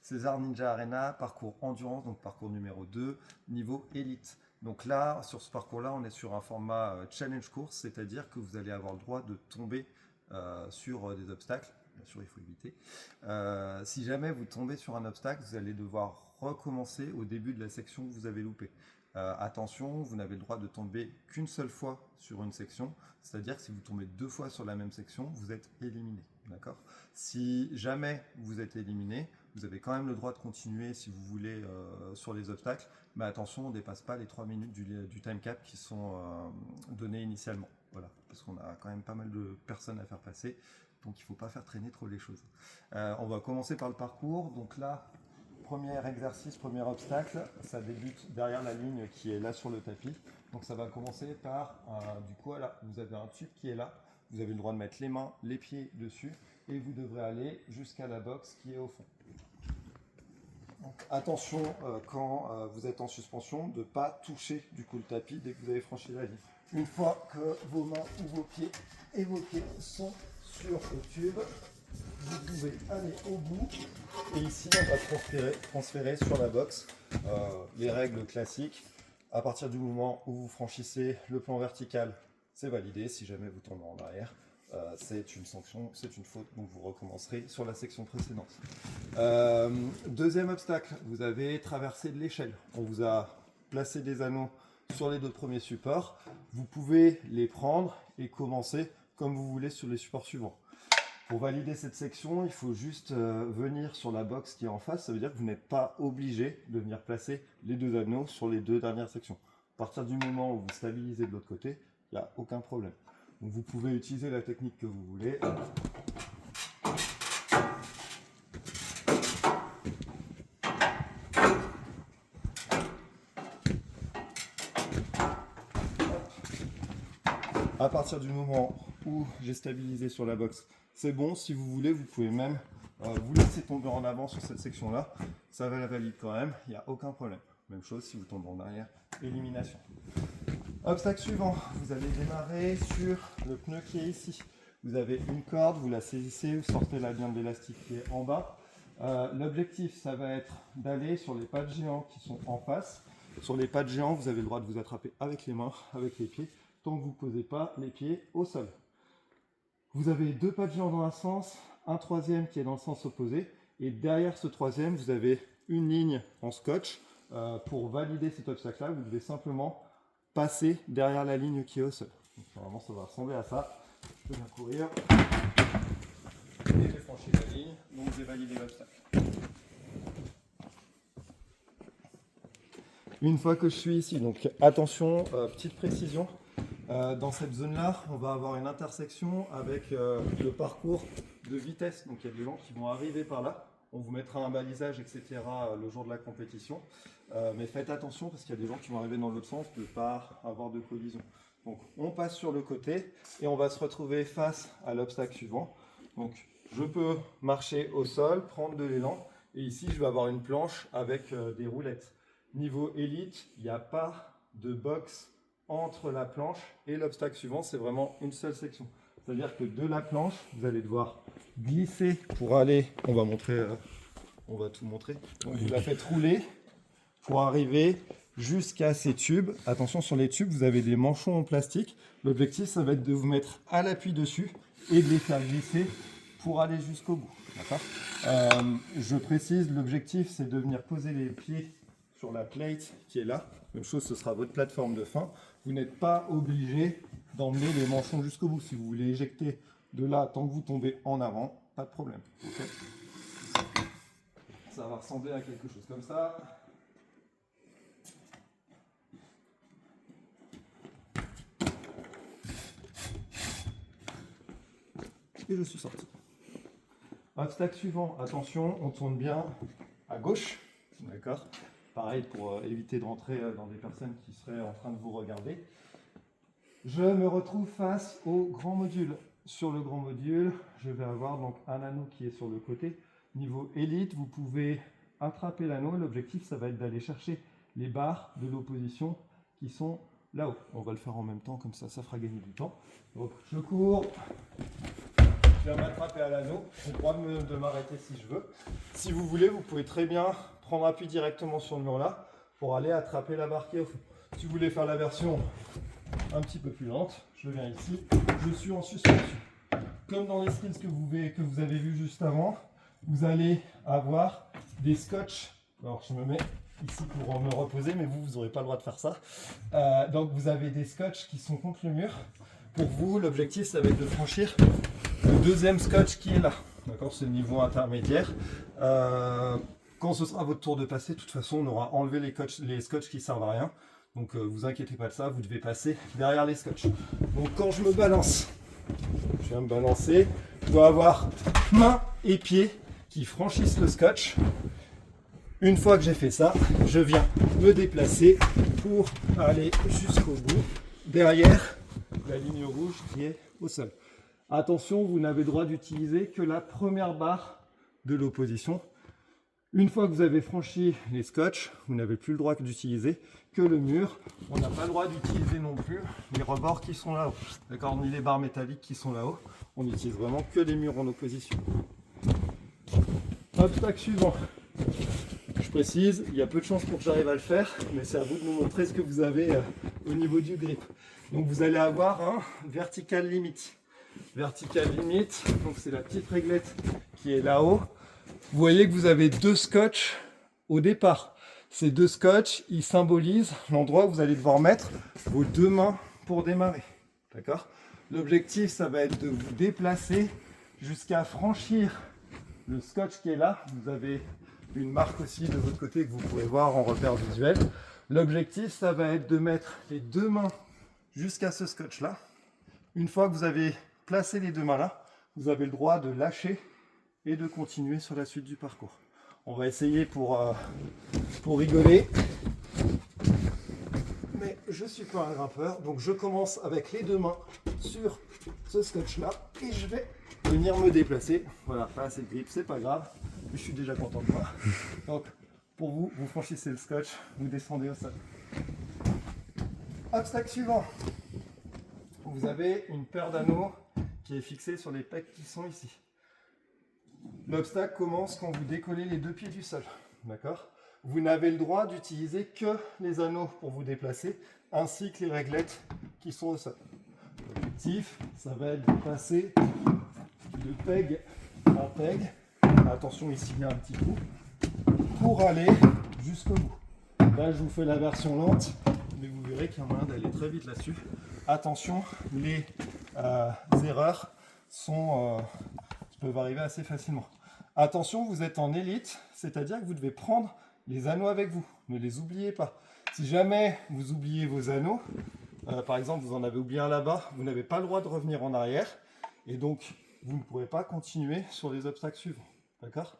César Ninja Arena, parcours endurance, donc parcours numéro 2, niveau élite. Donc là, sur ce parcours-là, on est sur un format challenge course, c'est-à-dire que vous allez avoir le droit de tomber sur des obstacles. Bien sûr, il faut éviter. Si jamais vous tombez sur un obstacle, vous allez devoir recommencer au début de la section que vous avez loupée. Attention, vous n'avez le droit de tomber qu'une seule fois sur une section, c'est-à-dire que si vous tombez 2 fois sur la même section, vous êtes éliminé. D'accord ? Si jamais vous êtes éliminé, vous avez quand même le droit de continuer si vous voulez sur les obstacles, mais attention, on ne dépasse pas les 3 minutes du time cap qui sont donnés initialement. Voilà, parce qu'on a quand même pas mal de personnes à faire passer, donc il ne faut pas faire traîner trop les choses. On va commencer par le parcours. Donc là, premier exercice, premier obstacle, ça débute derrière la ligne qui est là sur le tapis. Donc ça va commencer par, du coup, là, vous avez un tube qui est là. Vous avez le droit de mettre les mains, les pieds dessus et vous devrez aller jusqu'à la box qui est au fond. Donc, attention quand vous êtes en suspension de ne pas toucher du coup le tapis dès que vous avez franchi la ligne. Une fois que vos mains ou vos pieds et vos pieds sont sur le tube, vous pouvez aller au bout et ici on va transférer sur la box les règles classiques. À partir du moment où vous franchissez le plan vertical, c'est validé. Si jamais vous tombez en arrière, c'est une sanction, c'est une faute, donc vous recommencerez sur la section précédente. Deuxième obstacle, vous avez traversé de l'échelle. On vous a placé des anneaux sur les 2 premiers supports. Vous pouvez les prendre et commencer comme vous voulez sur les supports suivants. Pour valider cette section, il faut juste venir sur la box qui est en face. Ça veut dire que vous n'êtes pas obligé de venir placer les 2 anneaux sur les 2 dernières sections. À partir du moment où vous stabilisez de l'autre côté, il n'y a aucun problème. Donc vous pouvez utiliser la technique que vous voulez. À partir du moment où j'ai stabilisé sur la box, c'est bon. Si vous voulez, vous pouvez même vous laisser tomber en avant sur cette section-là. Ça va la valide quand même, il n'y a aucun problème. Même chose si vous tombez en arrière, élimination. Obstacle suivant, vous allez démarrer sur le pneu qui est ici. Vous avez une corde, vous la saisissez, vous sortez la bien de l'élastique qui est en bas. L'objectif, ça va être d'aller sur les pattes géants qui sont en face. Sur les pattes géants, vous avez le droit de vous attraper avec les mains, avec les pieds, tant que vous ne posez pas les pieds au sol. Vous avez 2 pattes géants dans un sens, un troisième qui est dans le sens opposé, et derrière ce troisième, vous avez une ligne en scotch. Pour valider cet obstacle-là, vous devez simplement passer derrière la ligne qui est au sol. Donc, normalement, ça va ressembler à ça. Je peux bien courir. Et j'ai franchi la ligne, donc j'ai validé l'obstacle. Une fois que je suis ici, donc attention, petite précision. Dans cette zone-là, on va avoir une intersection avec le parcours de vitesse. Donc il y a des gens qui vont arriver par là. On vous mettra un balisage, etc. le jour de la compétition. Mais faites attention parce qu'il y a des gens qui vont arriver dans l'autre sens de ne pas avoir de collision. Donc on passe sur le côté et on va se retrouver face à l'obstacle suivant. Donc je peux marcher au sol, prendre de l'élan. Et ici, je vais avoir une planche avec des roulettes. Niveau élite, il n'y a pas de box entre la planche et l'obstacle suivant, c'est vraiment une seule section. C'est-à-dire que de la planche, vous allez devoir glisser pour aller, on va montrer, on va tout montrer. Donc vous la faites rouler pour arriver jusqu'à ces tubes. Attention, sur les tubes, vous avez des manchons en plastique. L'objectif, ça va être de vous mettre à l'appui dessus et de les faire glisser pour aller jusqu'au bout. D'accord ? Je précise, l'objectif, c'est de venir poser les pieds sur la plate qui est là. Même chose, ce sera votre plateforme de fin. Vous n'êtes pas obligé d'emmener les manchons jusqu'au bout. Si vous voulez éjecter de là tant que vous tombez en avant, pas de problème. Okay. Ça va ressembler à quelque chose comme ça. Et je suis sorti. Obstacle suivant, attention, on tourne bien à gauche. D'accord ? Pareil pour éviter de rentrer dans des personnes qui seraient en train de vous regarder. Je me retrouve face au grand module. Sur le grand module, je vais avoir donc un anneau qui est sur le côté. Niveau élite, vous pouvez attraper l'anneau. L'objectif, ça va être d'aller chercher les barres de l'opposition qui sont là-haut. On va le faire en même temps, comme ça fera gagner du temps. Donc, je cours. je viens m'attraper à l'anneau, j'ai le droit de m'arrêter si je veux. Si vous voulez, vous pouvez très bien prendre appui directement sur le mur là pour aller attraper la barre qui est au fond. Si vous voulez faire la version un petit peu plus lente, je viens ici, je suis en suspension. Comme dans les skills que vous avez vu juste avant, vous allez avoir des scotch. Alors je me mets ici pour me reposer, mais vous n'aurez pas le droit de faire ça. Donc vous avez des scotch qui sont contre le mur. Pour vous, l'objectif, ça va être de franchir le deuxième scotch qui est là. D'accord, c'est le niveau intermédiaire. Quand ce sera votre tour de passer, de toute façon, on aura enlevé les scotch qui ne servent à rien. Donc vous inquiétez pas de ça, vous devez passer derrière les scotch. Donc quand je me balance, je viens me balancer, je dois avoir main et pied qui franchissent le scotch. Une fois que j'ai fait ça, je viens me déplacer pour aller jusqu'au bout, derrière la ligne rouge qui est au sol. Attention, vous n'avez le droit d'utiliser que la première barre de l'opposition. Une fois que vous avez franchi les scotch, vous n'avez plus le droit d'utiliser que le mur. On n'a pas le droit d'utiliser non plus les rebords qui sont là-haut. D'accord, ni les barres métalliques qui sont là-haut. On n'utilise vraiment que les murs en opposition. Obstacle suivant. Je précise, il y a peu de chances pour que j'arrive à le faire, mais c'est à vous de nous montrer ce que vous avez au niveau du grip. Donc vous allez avoir un vertical limit. Vertical limit, donc c'est la petite réglette qui est là-haut. Vous voyez que vous avez deux scotch au départ. Ces deux scotch, ils symbolisent l'endroit où vous allez devoir mettre vos deux mains pour démarrer. D'accord ? L'objectif, ça va être de vous déplacer jusqu'à franchir le scotch qui est là. Vous avez une marque aussi de votre côté que vous pouvez voir en repère visuel. L'objectif, ça va être de mettre les deux mains jusqu'à ce scotch là. Une fois que vous avez placé les deux mains là, vous avez le droit de lâcher et de continuer sur la suite du parcours. On va essayer pour rigoler, mais je suis pas un grimpeur, donc je commence avec les deux mains sur ce scotch là et je vais venir me déplacer. Voilà, pas assez de grip, c'est pas grave, mais je suis déjà content de moi. Donc pour vous, vous franchissez le scotch, vous descendez au sol. Obstacle suivant. Vous avez une paire d'anneaux qui est fixée sur les pecs qui sont ici. L'obstacle commence quand vous décollez les deux pieds du sol. D'accord ? Vous n'avez le droit d'utiliser que les anneaux pour vous déplacer, ainsi que les réglettes qui sont au sol. L'objectif, ça va être de passer de peg en peg. Attention, ici il y a un petit coup. Pour aller jusqu'au bout. Là, je vous fais la version lente, mais vous verrez qu'il y a moyen d'aller très vite là-dessus. Attention, les erreurs peuvent arriver assez facilement. Attention, vous êtes en élite, c'est-à-dire que vous devez prendre les anneaux avec vous. Ne les oubliez pas. Si jamais vous oubliez vos anneaux, par exemple, vous en avez oublié un là-bas, vous n'avez pas le droit de revenir en arrière, et donc vous ne pourrez pas continuer sur les obstacles suivants. D'accord ?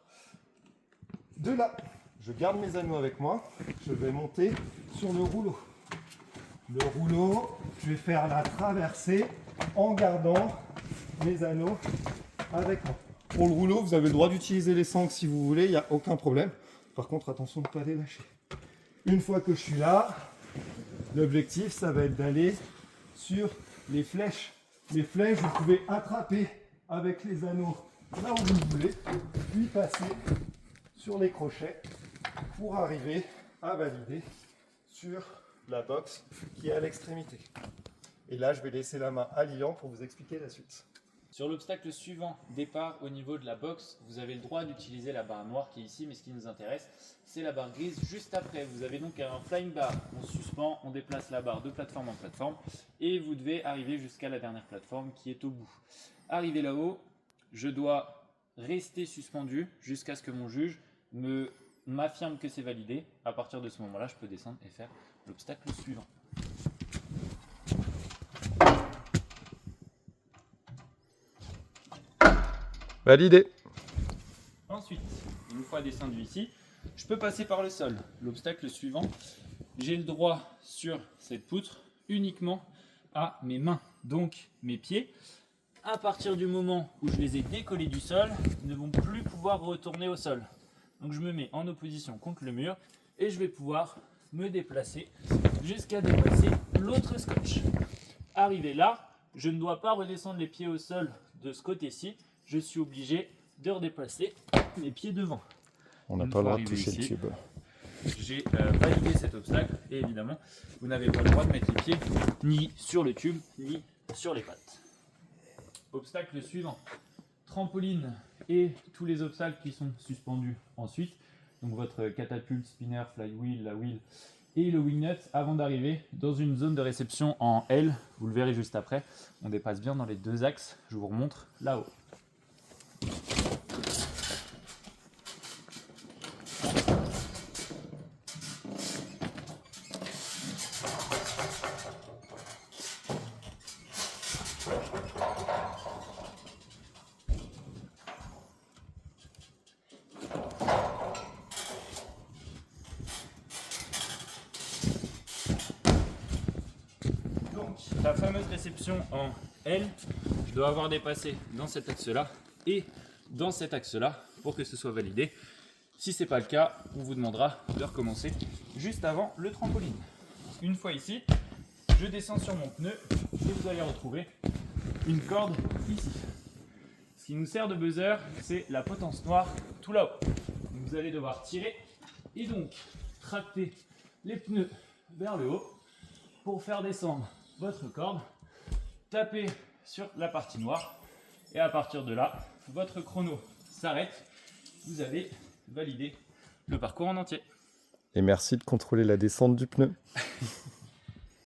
De là, je garde mes anneaux avec moi, je vais monter sur le rouleau. Le rouleau, je vais faire la traversée en gardant mes anneaux avec moi. Pour le rouleau, vous avez le droit d'utiliser les sangles si vous voulez, il n'y a aucun problème. Par contre, attention de ne pas les lâcher. Une fois que je suis là, l'objectif, ça va être d'aller sur les flèches. Les flèches, vous pouvez attraper avec les anneaux là où vous voulez, puis passer sur les crochets pour arriver à valider sur la box qui est à l'extrémité. Et là, je vais laisser la main à Lilian pour vous expliquer la suite. Sur l'obstacle suivant, départ au niveau de la box, vous avez le droit d'utiliser la barre noire qui est ici, mais ce qui nous intéresse, c'est la barre grise juste après. Vous avez donc un flying bar, on suspend, on déplace la barre de plateforme en plateforme, et vous devez arriver jusqu'à la dernière plateforme qui est au bout. Arrivé là-haut, je dois rester suspendu jusqu'à ce que mon juge m'affirme que c'est validé. À partir de ce moment-là, je peux descendre et faire l'obstacle suivant. Validé. Ensuite, une fois descendu ici, je peux passer par le sol. L'obstacle suivant, j'ai le droit sur cette poutre uniquement à mes mains, donc mes pieds. À partir du moment où je les ai décollés du sol, ils ne vont plus pouvoir retourner au sol. Donc je me mets en opposition contre le mur et je vais pouvoir me déplacer jusqu'à dépasser l'autre scotch. Arrivé là, je ne dois pas redescendre les pieds au sol de ce côté-ci, je suis obligé de redéplacer mes pieds devant. On n'a Une pas le fois droit de arrivé toucher le ici, tube. J'ai validé cet obstacle et évidemment, vous n'avez pas le droit de mettre les pieds ni sur le tube, ni sur les pattes. Obstacle suivant, trampoline et tous les obstacles qui sont suspendus ensuite. Donc votre catapulte, spinner, flywheel, la wheel et le wingnut avant d'arriver dans une zone de réception en L. Vous le verrez juste après. On dépasse bien dans les deux axes. Je vous remontre là-haut. Donc, la fameuse réception en L, je dois avoir dépassé dans cet axe-là et dans cet axe-là pour que ce soit validé. Si ce n'est pas le cas, on vous demandera de recommencer juste avant le trampoline. Une fois ici, je descends sur mon pneu et vous allez retrouver une corde ici. Ce qui nous sert de buzzer, c'est la potence noire tout là-haut. Vous allez devoir tirer et donc tracter les pneus vers le haut pour faire descendre votre corde, taper sur la partie noire et à partir de là, votre chrono s'arrête. Vous avez validé le parcours en entier. Et merci de contrôler la descente du pneu.